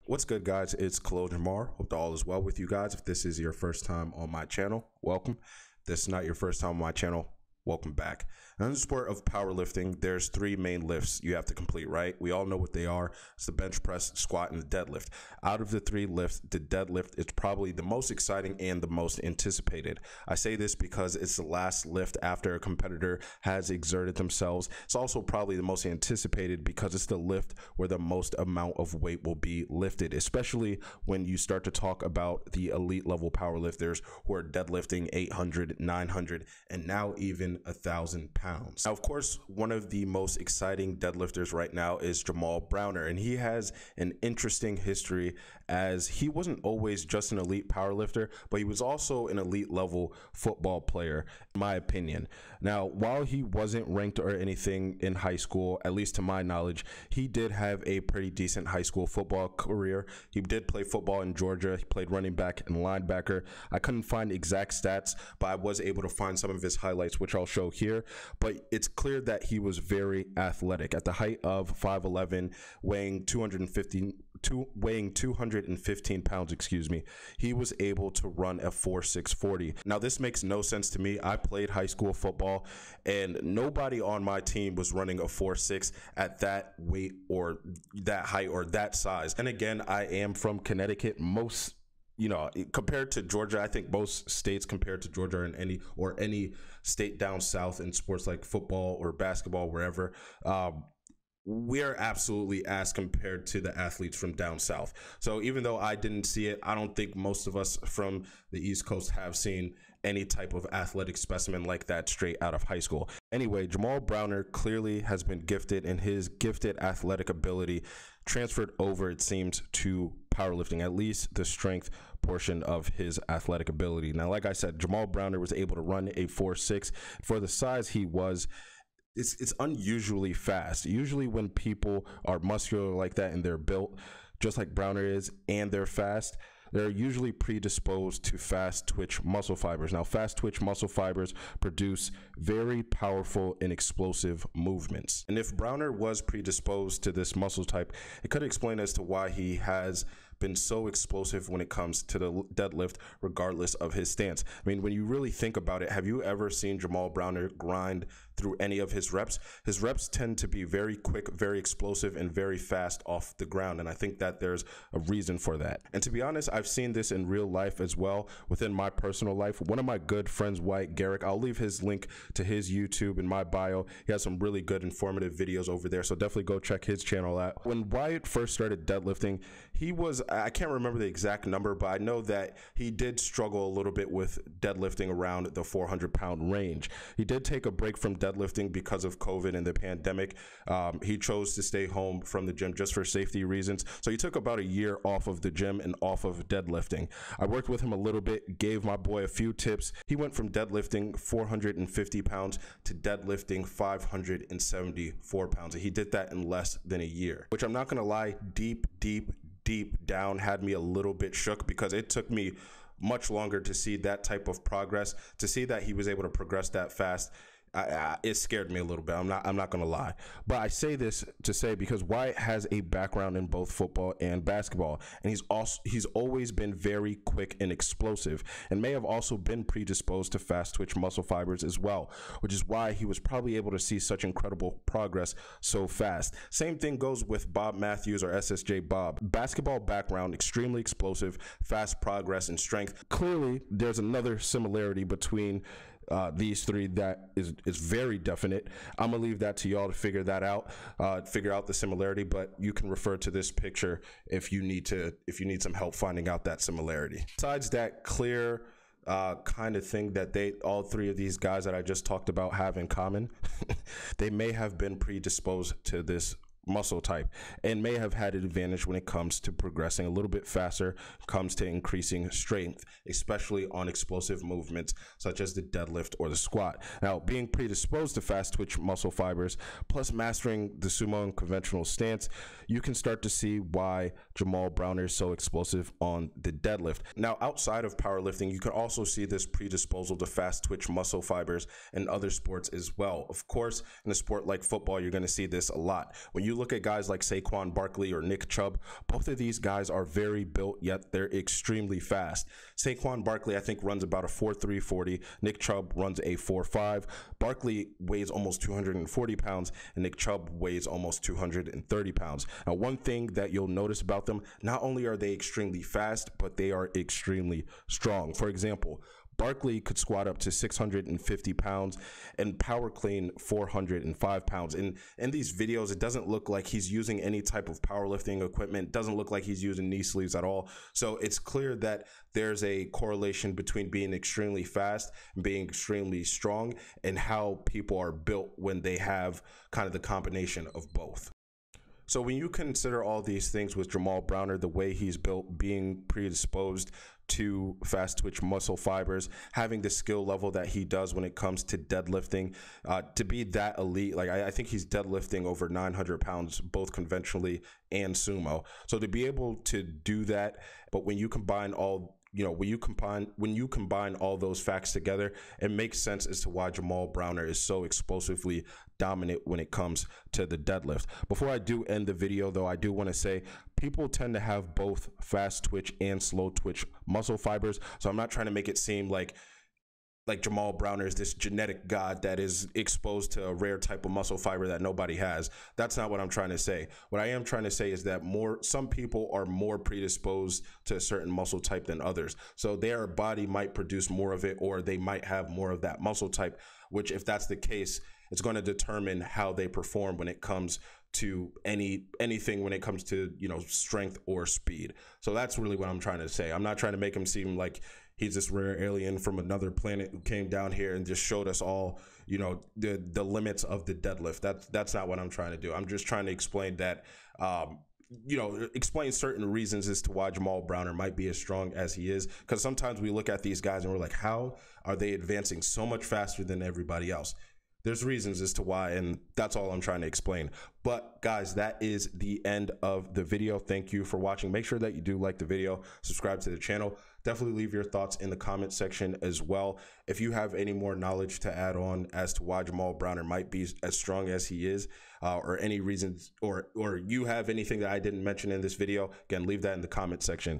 What's good, guys? It's Jamal. Hope all is well with you guys. If this is your first time on my channel, welcome. If this is not your first time on my channel, welcome back. In the sport of powerlifting, there's three main lifts you have to complete, right? We all know what they are. It's the bench press, squat, and the deadlift. Out of the three lifts, the deadlift is probably the most exciting and the most anticipated. I say this because it's the last lift after a competitor has exerted themselves. It's also probably the most anticipated because it's the lift where the most amount of weight will be lifted, especially when you start to talk about the elite level powerlifters who are deadlifting 800, 900, and now even 1,000 pounds. Now, of course, one of the most exciting deadlifters right now is Jamal Browner, and he has an interesting history as he wasn't always just an elite powerlifter, but he was also an elite level football player, in my opinion. Now, while he wasn't ranked or anything in high school, at least to my knowledge, he did have a pretty decent high school football career. He did play football in Georgia. He played running back and linebacker. I couldn't find exact stats, but I was able to find some of his highlights, which I'll show here. But it's clear that he was very athletic. At the height of 5'11", weighing 215 pounds, he was able to run a 4.640. Now, this makes no sense to me. I played high school football, and nobody on my team was running a 4.6 at that weight or that height or that size. And again, I am from Connecticut. Compared to Georgia, I think most states compared to Georgia and any state down south in sports like football or basketball, wherever, we are absolutely ass compared to the athletes from down south. So even though I didn't see it, I don't think most of us from the East Coast have seen any type of athletic specimen like that straight out of high school. Anyway, Jamal Browner clearly has been gifted, and his gifted athletic ability transferred over, it seems, to powerlifting, at least the strength portion of his athletic ability. Now, like I said, Jamal Browner was able to run a 4.6. For the size he was, it's unusually fast. Usually when people are muscular like that and they're built just like Browner is and they're fast, they're usually predisposed to fast twitch muscle fibers. Now, fast twitch muscle fibers produce very powerful and explosive movements. And if Browner was predisposed to this muscle type, it could explain as to why he has been so explosive when it comes to the deadlift, regardless of his stance. I mean, when you really think about it, have you ever seen Jamal Browner grind through any of his reps? His reps tend to be very quick, very explosive, and very fast off the ground. And I think that there's a reason for that. And to be honest, I've seen this in real life as well, within my personal life. One of my good friends, Wyatt Garrick, I'll leave his link to his YouTube in my bio. He has some really good informative videos over there, so definitely go check his channel out. When Wyatt first started deadlifting, he was, I can't remember the exact number, but I know that he did struggle a little bit with deadlifting around the 400-pound range. He did take a break from deadlifting because of COVID and the pandemic. He chose to stay home from the gym just for safety reasons. So he took about a year off of the gym and off of deadlifting. I worked with him a little bit, gave my boy a few tips. He went from deadlifting 450 pounds to deadlifting 574 pounds. And he did that in less than a year, which I'm not going to lie, deep down had me a little bit shook, because it took me much longer to see that type of progress. To see that he was able to progress that fast, it scared me a little bit. I'm not gonna lie, but I say this to say because Wyatt has a background in both football and basketball, and he's always been very quick and explosive, and may have also been predisposed to fast twitch muscle fibers as well, which is why he was probably able to see such incredible progress so fast. Same thing goes with Bob Matthews, or SSJ Bob. Basketball background, extremely explosive, fast progress and strength. Clearly, there's another similarity between these three that is very definite. I'm gonna leave that to y'all to figure that out, figure out the similarity, but you can refer to this picture if you need some help finding out that similarity. Besides that clear kind of thing that all three of these guys that I just talked about have in common, they may have been predisposed to this muscle type and may have had an advantage when it comes to progressing a little bit faster, comes to increasing strength, especially on explosive movements such as the deadlift or the squat. Now, being predisposed to fast twitch muscle fibers plus mastering the sumo and conventional stance, you can start to see why Jamal Browner is so explosive on the deadlift. Now, outside of powerlifting, you can also see this predisposal to fast twitch muscle fibers in other sports as well. Of course, in a sport like football, you're going to see this a lot. When you you look at guys like Saquon Barkley or Nick Chubb, both of these guys are very built, yet they're extremely fast. Saquon Barkley, I think, runs about a 4.3 40. Nick Chubb runs a 4.5. Barkley weighs almost 240 pounds, and Nick Chubb weighs almost 230 pounds. Now, one thing that you'll notice about them, not only are they extremely fast, but they are extremely strong. For example, Barkley could squat up to 650 pounds and power clean 405 pounds. In these videos, it doesn't look like he's using any type of powerlifting equipment. It doesn't look like he's using knee sleeves at all. So it's clear that there's a correlation between being extremely fast and being extremely strong and how people are built when they have kind of the combination of both. So when you consider all these things with Jamal Browner, the way he's built, being predisposed to fast twitch muscle fibers, having the skill level that he does when it comes to deadlifting, to be that elite, like I think he's deadlifting over 900 pounds, both conventionally and sumo. So to be able to do that, but when you combine all, when you combine all those facts together, it makes sense as to why Jamal Browner is so explosively dominant when it comes to the deadlift. Before I do end the video, though, I do want to say people tend to have both fast twitch and slow twitch muscle fibers. So I'm not trying to make it seem like Jamal Browner is this genetic god that is exposed to a rare type of muscle fiber that nobody has. That's not what I'm trying to say. What I am trying to say is that some people are more predisposed to a certain muscle type than others. So their body might produce more of it, or they might have more of that muscle type, which, if that's the case, it's going to determine how they perform when it comes to anything when it comes to, strength or speed. So that's really what I'm trying to say. I'm not trying to make him seem like he's this rare alien from another planet who came down here and just showed us all, the limits of the deadlift. That's not what I'm trying to do. I'm just trying to explain that, explain certain reasons as to why Jamal Browner might be as strong as he is. Because sometimes we look at these guys and we're like, how are they advancing so much faster than everybody else? There's reasons as to why, and that's all I'm trying to explain. But guys, that is the end of the video. Thank you for watching. Make sure that you do like the video, subscribe to the channel. Definitely leave your thoughts in the comment section as well. If you have any more knowledge to add on as to why Jamal Browner might be as strong as he is, or any reasons, or you have anything that I didn't mention in this video, again, leave that in the comment section.